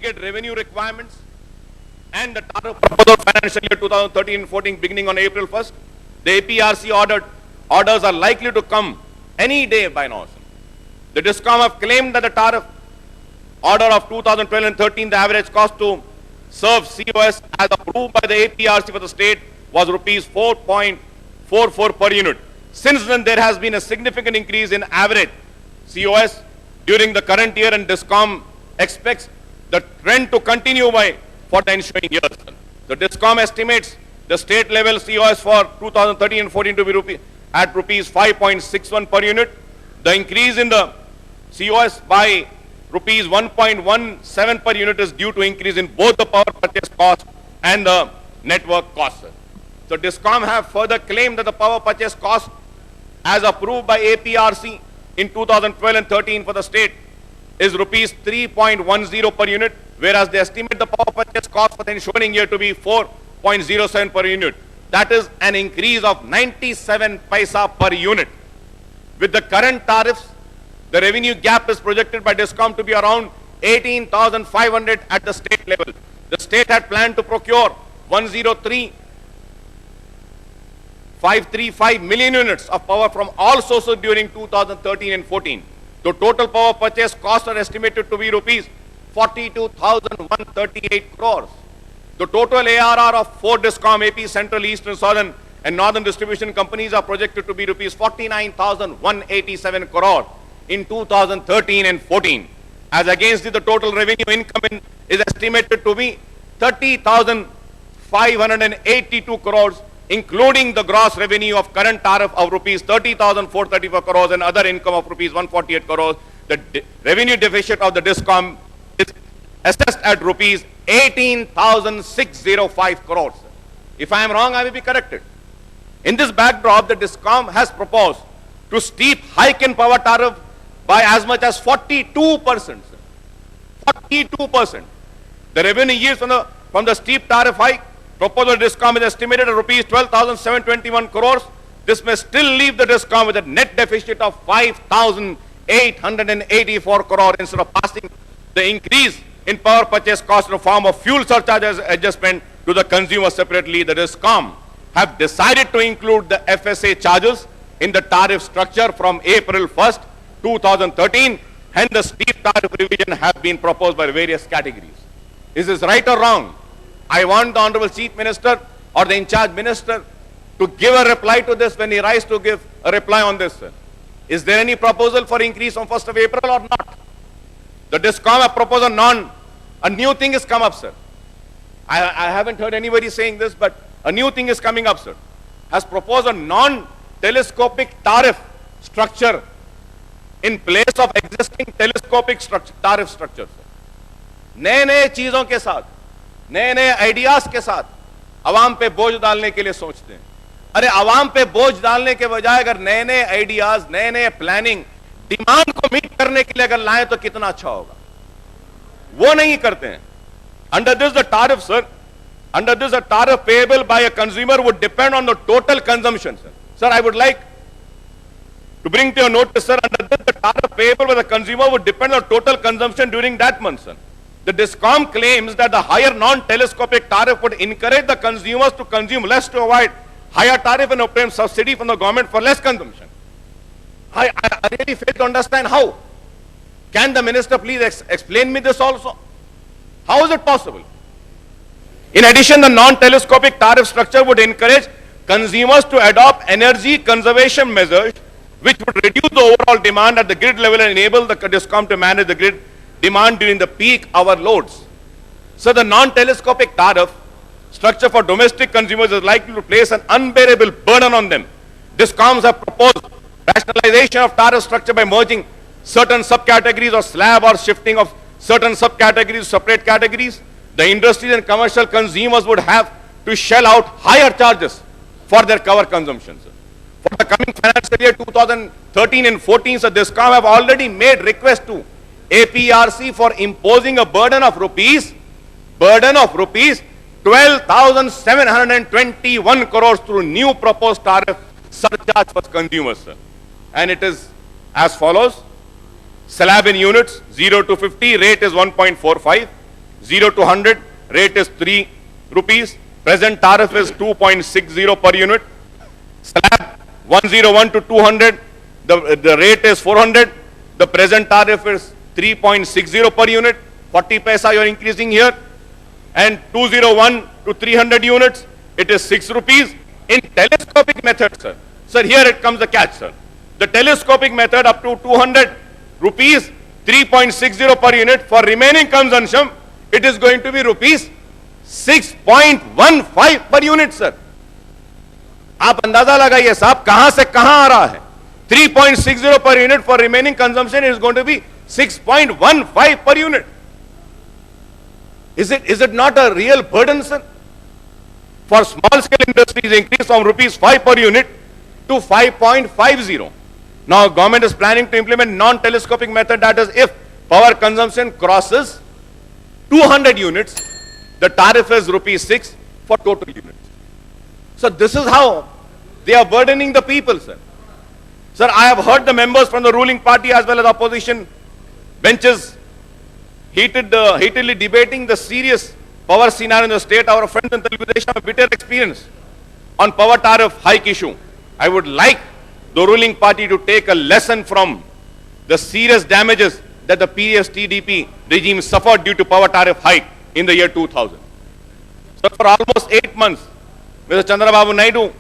immediate revenue requirements and the tariff proposal financial year 2013-14 beginning on April 1st, the APRC orders are likely to come any day by now. The DISCOM have claimed that the tariff order of 2012 and 13, the average cost to serve COS as approved by the APRC for the state was rupees 4.44 per unit. Since then, there has been a significant increase in average COS during the current year, and DISCOM expects the trend to continue for the ensuing years. The DISCOM estimates the state level COS for 2013 and 14 to be at rupees 5.61 per unit. The increase in the COS by rupees 1.17 per unit is due to increase in both the power purchase cost and the network cost. So DISCOM have further claimed that the power purchase cost as approved by APRC in 2012 and 13 for the state is rupees 3.10 per unit, whereas they estimate the power purchase cost for the ensuing year to be 4.07 per unit. That is an increase of 97 paisa per unit. With the current tariffs, the revenue gap is projected by DISCOM to be around 18,500 at the state level. The state had planned to procure 103,535 million units of power from all sources during 2013 and 14. The total power purchase costs are estimated to be rupees 42,138 crores. The total ARR of 4 DISCOM, AP, Central, Eastern, Southern and Northern distribution companies are projected to be rupees 49,187 crores in 2013 and 14. As against the total revenue income is estimated to be 30,582 crores, including the gross revenue of current tariff of rupees 30,434 crores and other income of rupees 148 crores. The revenue deficit of the DISCOM is assessed at rupees 18,605 crores. If I am wrong, I will be corrected. In this backdrop, the DISCOM has proposed to steep hike in power tariff by as much as 42%. 42%. The revenue yields from the steep tariff hike proposal DISCOM is estimated at rupees 12,721 crores. This may still leave the DISCOM with a net deficit of 5,884 crores instead of passing the increase in power purchase cost in the form of fuel surcharges adjustment to the consumer separately. The DISCOM have decided to include the FSA charges in the tariff structure from April 1st, 2013. Hence, the steep tariff revision have been proposed by various categories. Is this right or wrong? I want the Honorable Chief Minister or the in-charge minister to give a reply to this when he rises to give a reply on this, sir. Is there any proposal for increase on 1st of April or not? The DISCOM have proposed a new thing has come up, sir. I haven't heard anybody saying this, but a new thing is coming up, sir. Has proposed a non-telescopic tariff structure in place of existing telescopic tariff structure, sir. नए चीजों के साथ, नए ideas के साथ आवाम पे बोझ डालने के लिए सोचते हैं। अरे आवाम पे बोझ डालने के बजाय अगर नए आइडियाज, नए प्लानिंग, डिमांड को मीट करने के लिए अगर लाएं तो कितना अच्छा होगा। वो नहीं करते हैं। Under this, the tariff, sir, under this, the tariff payable by a consumer would depend on the total consumption, sir. Sir, I would like to bring to your notice, sir, under this, the tariff payable by the consumer would depend on total consumption during that month, sir. The DISCOM claims that the higher non-telescopic tariff would encourage the consumers to consume less to avoid higher tariff and obtain subsidy from the government for less consumption. I really fail to understand how. Can the minister please explain me this also? How is it possible? In addition, the non-telescopic tariff structure would encourage consumers to adopt energy conservation measures which would reduce the overall demand at the grid level and enable the DISCOM to manage the grid demand during the peak hour loads. So the non-telescopic tariff structure for domestic consumers is likely to place an unbearable burden on them. DISCOMs have proposed rationalization of tariff structure by merging certain subcategories or slab or shifting of certain subcategories to separate categories. The industries and commercial consumers would have to shell out higher charges for their cover consumption. For the coming financial year 2013 and 14, so DISCOM have already made request to APRC for imposing a burden of rupees 12,721 crores through new proposed tariff surcharge for consumers, sir. And it is as follows. Slab in units 0 to 50 rate is 1.45, 0 to 100, rate is 3 rupees. Present tariff is 2.60 per unit. Slab 101 to 200, the rate is 400. The present tariff is 3.60 per unit. 40 paisa you are increasing here. And 201 to 300 units, it is 6 rupees. In telescopic method, sir. Sir, here it comes the catch, sir. The telescopic method up to 200 rupees, 3.60 per unit. For remaining consumption, it is going to be rupees 6.15 per unit, sir. आप अंदाजा लगाइए साहब कहां से कहां आ रहा है. 3.60 per unit for remaining consumption is going to be 6.15 per unit. Is it not a real burden, sir? For small scale industries, increase from rupees 5 per unit to 5.50. Now, government is planning to implement non-telescopic method, that is, if power consumption crosses 200 units, the tariff is rupees 6 for total units. So this is how they are burdening the people, sir. Sir, I have heard the members from the ruling party as well as opposition benches heatedly debating the serious power scenario in the state. Our friends in Telugu Desam have bitter experience on power tariff hike issue. I would like the ruling party to take a lesson from the serious damages that the previous TDP regime suffered due to power tariff hike in the year 2000. So for almost 8 months, Mr. Chandrababu Naidu,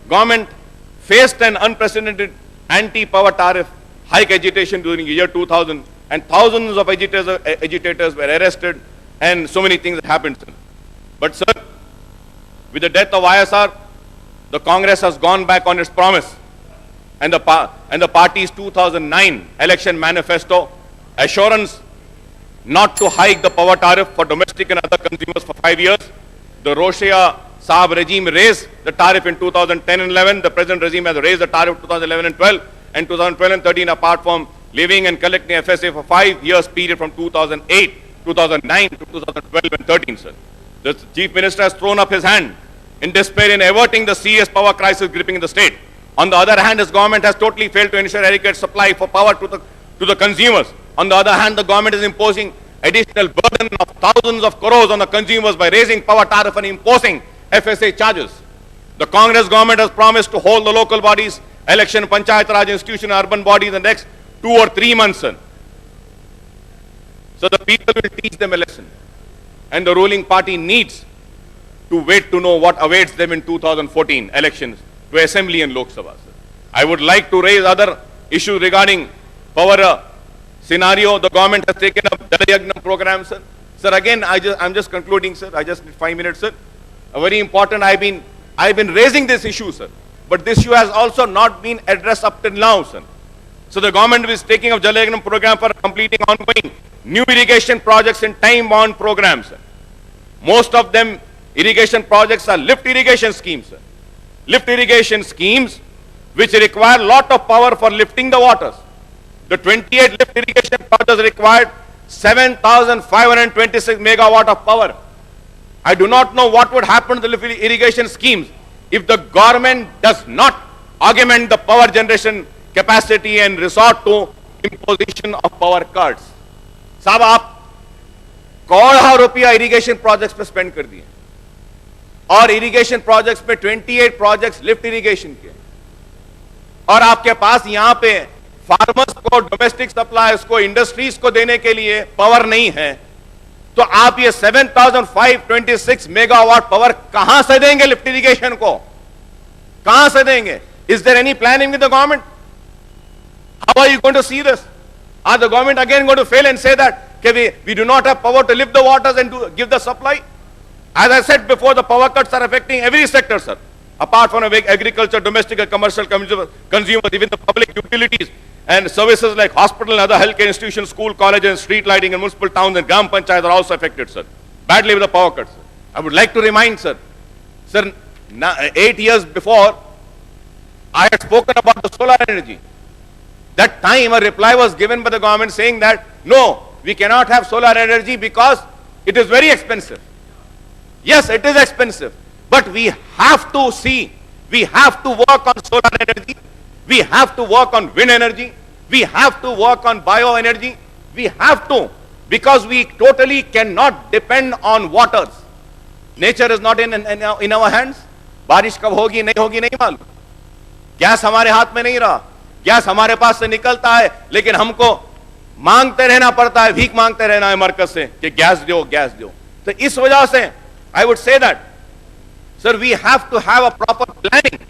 government faced an unprecedented anti-power tariff hike agitation during the year 2000, and thousands of agitators were arrested, and so many things happened, sir. But sir, with the death of ISR, the Congress has gone back on its promise, and the party's 2009 election manifesto assurance not to hike the power tariff for domestic and other consumers for 5 years. The Roshia Saab regime raised the tariff in 2010 and 11. The present regime has raised the tariff 2011 and 12, and 2012 and 13 apart from levying and collecting FSA for 5 years period from 2008, 2009 to 2012 and 13, sir. The Chief Minister has thrown up his hand in despair in averting the serious power crisis gripping the state. On the other hand, his government has totally failed to ensure adequate supply for power to the consumers. On the other hand, the government is imposing additional burden of thousands of crores on the consumers by raising power tariff and imposing FSA charges. The Congress government has promised to hold the local bodies, election, Panchayat Raj institution, urban bodies in the next 2 or 3 months, sir. So the people will teach them a lesson. And the ruling party needs to wait to know what awaits them in 2014 elections to Assembly and Lok Sabha, sir. I would like to raise other issues regarding power scenario. The government has taken up Jal Yagnam program, sir. Sir, again, I'm just concluding, sir. I just need 5 minutes, sir. A very important, I've been raising this issue, sir. But this issue has also not been addressed up till now, sir. So the government is taking up Jal Yagnam program for completing ongoing new irrigation projects and time-bound programs, sir. Most of them irrigation projects are lift irrigation schemes, sir. Lift irrigation schemes which require lot of power for lifting the waters. The 28 lift irrigation projects required 7,526 megawatt of power. I do not know what would happen to the lift irrigation schemes if the government does not augment the power generation capacity and resort to imposition of power cuts. साहब आप करोड़ों रुपया irrigation projects पे spend कर दिए और irrigation projects पे 28 projects lift irrigation के, और आपके पास यहां पे फार्मर्स को, डोमेस्टिक सप्लायर्स को, इंडस्ट्रीज को देने के लिए पावर नहीं है, तो आप ये 7,526 मेगावाट पावर कहां से देंगे? लिफ्ट इरिगेशन को कहां से देंगे? Is there any planning with the government? How are you going to see this? Are the government again going to fail and say that we do not have power to lift the waters and to give the supply? As I said before, the power cuts are affecting every sector, sir. Apart from agriculture, domestic and commercial consumers, even the public utilities and services like hospital and other healthcare institutions, school, colleges, and street lighting and municipal towns and gram panchayats are also affected, sir. Badly with the power cuts, sir. I would like to remind, sir, 8 years before, I had spoken about the solar energy. That time a reply was given by the government saying that, no, we cannot have solar energy because it is very expensive. Yes, it is expensive, but we have to see, we have to work on solar energy, we have to work on wind energy, we have to work on bioenergy, we have to because we totally cannot depend on waters. Nature is not in our hands. बारिश कब होगी नहीं मालूम. Gas हमारे हाथ में नहीं रहा. गैस हमारे पास से निकलता है, लेकिन हमको मांगते रहना पड़ता है, भीख मांगते रहना है मरकज से कि गैस दो. तो इस वजह से I would say that, sir, we have to have a proper planning.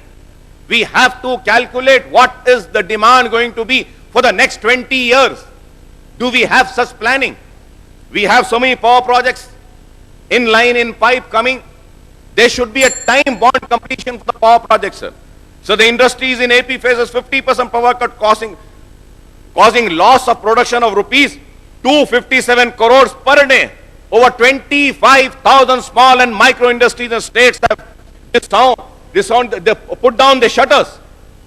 We have to calculate what is the demand going to be for the next 20 years. Do we have such planning? We have so many power projects in line, in pipe coming. There should be a time bond completion for the power projects, sir. So the industries in AP faces 50% power cut, causing loss of production of rupees 257 crores per day. Over 25,000 small and micro industries and states have they put down the shutters.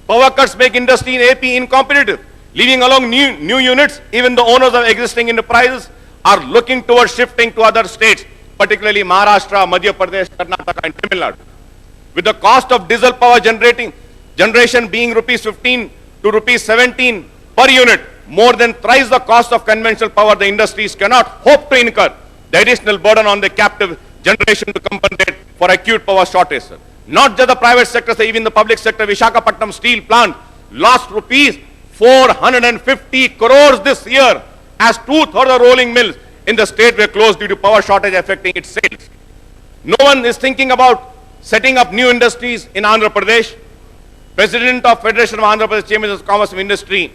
Power cuts make industry in AP incompetitive. Leaving along new units, even the owners of existing enterprises are looking towards shifting to other states, particularly Maharashtra, Madhya Pradesh, Karnataka and Tamil Nadu. With the cost of diesel power generation being rupees 15 to rupees 17 per unit, more than thrice the cost of conventional power, the industries cannot hope to incur the additional burden on the captive generation to compensate for acute power shortage, sir. Not just the private sector, sir, even the public sector. Visakhapatnam steel plant lost rupees 450 crores this year, as 2/3 of rolling mills in the state were closed due to power shortage affecting its sales. No one is thinking about setting up new industries in Andhra Pradesh. President of Federation of Andhra Pradesh Chambers of Commerce and Industry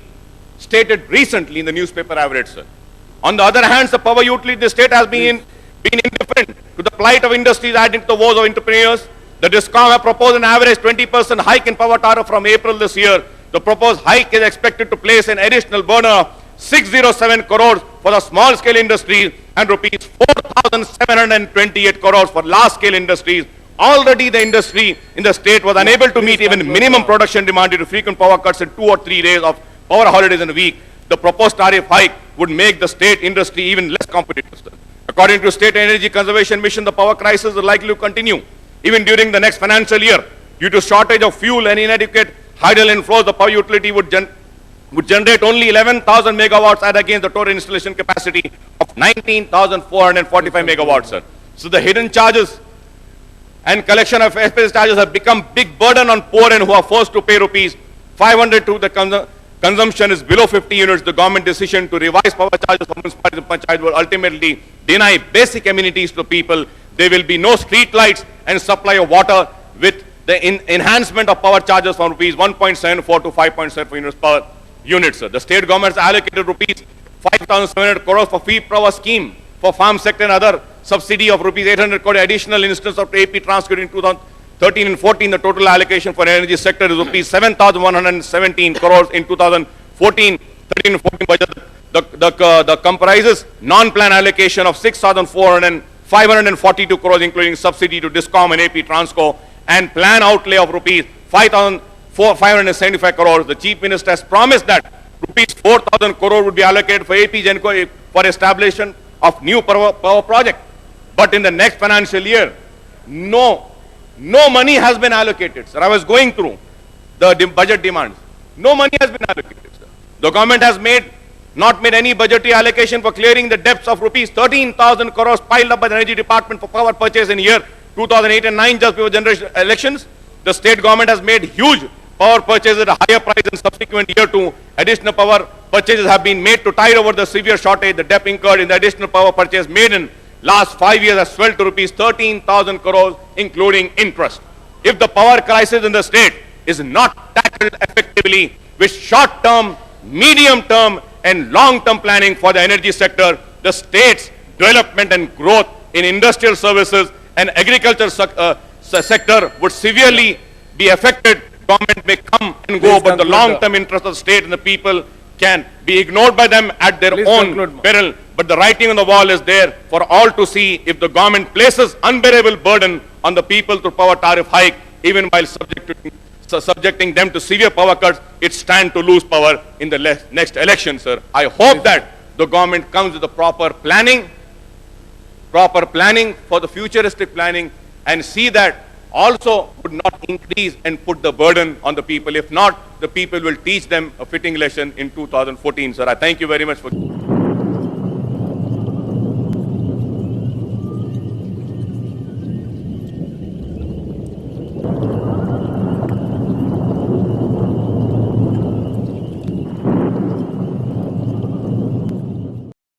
stated recently in the newspaper I've read, sir. On the other hand, the power utility, the state has been indifferent to the plight of industries, adding to the woes of entrepreneurs. The DISCOM have proposed an average 20% hike in power tariff from April this year. The proposed hike is expected to place an additional burden of 607 crores for the small scale industries and rupees 4,728 crores for large scale industries. Already the industry in the state was unable to meet even minimum production demand due to frequent power cuts and 2 or 3 days of power holidays in a week. The proposed tariff hike would make the state industry even less competitive. According to State Energy Conservation Mission, the power crisis is likely to continue even during the next financial year. Due to shortage of fuel and inadequate hydel inflows, the power utility would generate only 11,000 megawatts as against the total installation capacity of 19,445 megawatts, sir. So the hidden charges and collection of FS charges have become big burden on poor and who are forced to pay rupees 500 to the consumption is below 50 units. The government decision to revise power charges for municipalities and panchayat will ultimately deny basic amenities to people. There will be no street lights and supply of water, with the enhancement of power charges from rupees 1.74 to 5.74 units per unit, sir. The state government has allocated rupees 5,700 crores for free power scheme for farm sector and other subsidy of rupees 800 crore additional instance of AP transcript in 2013 and 14. The total allocation for energy sector is rupees 7,117 crores in 2014, 13 and 14 budget. The comprises non-plan allocation of 6,542 crores, including subsidy to DISCOM and AP Transco, and plan outlay of rupees 5,575 crores. The Chief Minister has promised that rupees 4,000 crore would be allocated for AP Genco for establishment of new power project. But in the next financial year, no money has been allocated, sir. I was going through the budget demands. No money has been allocated, sir. The government has not made any budgetary allocation for clearing the debts of rupees 13,000 crores piled up by the Energy Department for power purchase in year 2008 and 9 just before general elections. The state government has made huge power purchases at a higher price in subsequent year 2. Additional power purchases have been made to tide over the severe shortage. The debt incurred in the additional power purchase made in last 5 years has swelled to rupees 13,000 crores, including interest. If the power crisis in the state is not tackled effectively with short-term, medium-term and long-term planning for the energy sector, the state's development and growth in industrial services and agriculture sector would severely be affected. Government may come and go, but the long-term interest of the state and the people can be ignored by them at their own peril. But the writing on the wall is there for all to see. If the government places unbearable burden on the people through power tariff hike, even while subjecting them to severe power cuts, it stands to lose power in the next election, sir. I hope that the government comes with the proper planning for the futuristic planning, and see that also would not increase and put the burden on the people. If not, the people will teach them a fitting lesson in 2014, sir. I thank you very much for